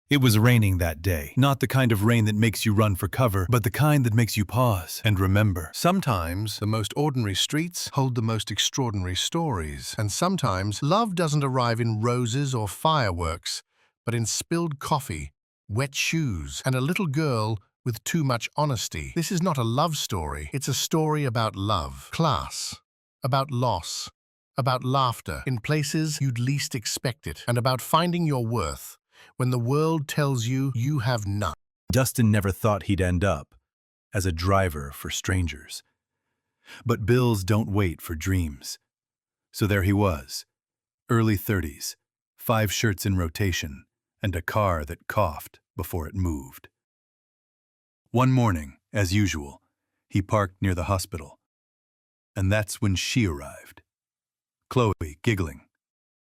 It was raining that day. Not the kind of rain that makes you run for cover, but the kind that makes you pause and remember. Sometimes the most ordinary streets hold the most extraordinary stories. And sometimes love doesn't arrive in roses or fireworks, but in spilled coffee, wet shoes, and a little girl with too much honesty. This is not a love story. It's a story about love, class, about loss, about laughter in places you'd least expect it, and about finding your worth when the world tells you you have none. Dustin never thought he'd end up as a driver for strangers. But bills don't wait for dreams. So there he was, early 30s, 5 shirts in rotation, and a car that coughed before it moved. One morning, as usual, he parked near the hospital. And that's when she arrived. Chloe, giggling.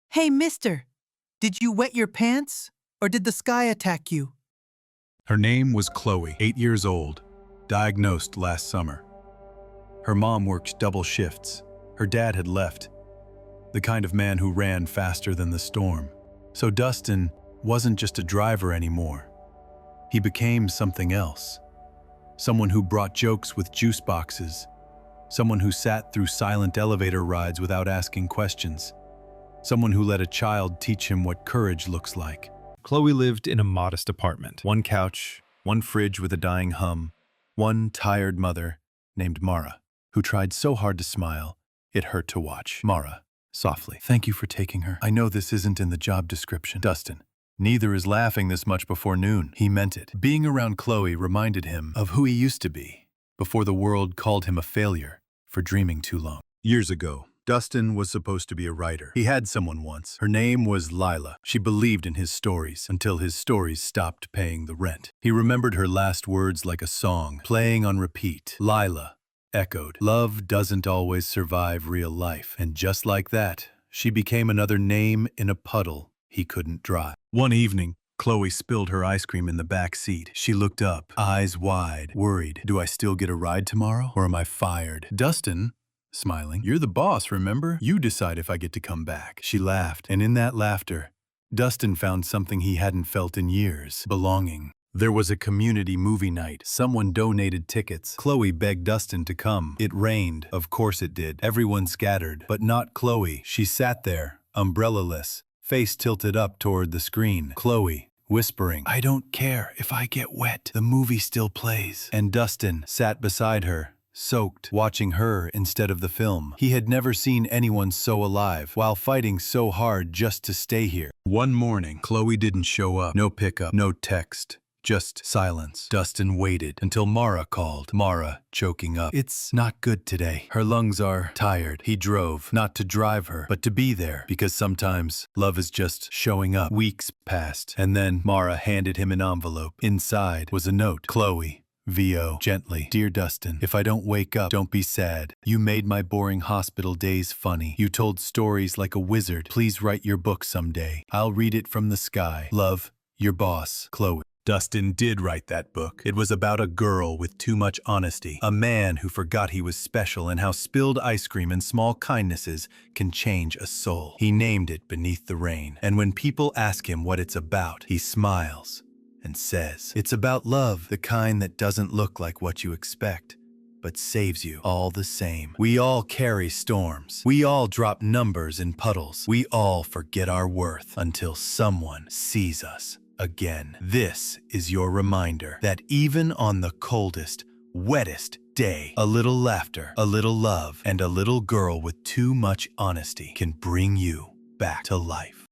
Hey, mister, did you wet your pants, or did the sky attack you? Her name was Chloe, 8 years old, diagnosed last summer. Her mom worked double shifts. Her dad had left, the kind of man who ran faster than the storm. So Dustin wasn't just a driver anymore. He became something else. Someone who brought jokes with juice boxes. Someone who sat through silent elevator rides without asking questions. Someone who let a child teach him what courage looks like. Chloe lived in a modest apartment. 1 couch, 1 fridge with a dying hum, 1 tired mother named Mara, who tried so hard to smile, it hurt to watch. Mara, softly. Thank you for taking her. I know this isn't in the job description. Dustin, neither is laughing this much before noon. He meant it. Being around Chloe reminded him of who he used to be, before the world called him a failure for dreaming too long. Years ago, Dustin was supposed to be a writer. He had someone once. Her name was Lila. She believed in his stories until his stories stopped paying the rent. He remembered her last words like a song, playing on repeat. Lila echoed, "Love doesn't always survive real life." And just like that, she became another name in a puddle he couldn't dry. One evening, Chloe spilled her ice cream in the back seat. She looked up, eyes wide, worried. Do I still get a ride tomorrow, or am I fired? Dustin, smiling, "You're the boss, remember? You decide if I get to come back." She laughed, and in that laughter, Dustin found something he hadn't felt in years: belonging. There was a community movie night. Someone donated tickets. Chloe begged Dustin to come. It rained. Of course it did. Everyone scattered. But not Chloe. She sat there, umbrella-less, face tilted up toward the screen. Chloe, whispering, "I don't care if I get wet. The movie still plays." And Dustin sat beside her, soaked, watching her instead of the film. He had never seen anyone so alive, while fighting so hard just to stay here. One morning, Chloe didn't show up. No pickup, no text. Just silence. Dustin waited until Mara called. Mara, choking up. "It's not good today. Her lungs are tired." He drove, not to drive her, but to be there, because sometimes love is just showing up. Weeks passed, and then Mara handed him an envelope. Inside was a note. "Chloe, VO, gently. Dear Dustin, if I don't wake up, don't be sad. You made my boring hospital days funny. You told stories like a wizard. Please write your book someday. I'll read it from the sky. Love, your boss, Chloe." Dustin did write that book. It was about a girl with too much honesty, a man who forgot he was special, and how spilled ice cream and small kindnesses can change a soul. He named it Beneath the Rain, and when people ask him what it's about, he smiles and says, "It's about love, the kind that doesn't look like what you expect, but saves you all the same." We all carry storms. We all drop numbers in puddles. We all forget our worth until someone sees us again. This is your reminder that even on the coldest, wettest day, a little laughter, a little love, and a little girl with too much honesty can bring you back to life.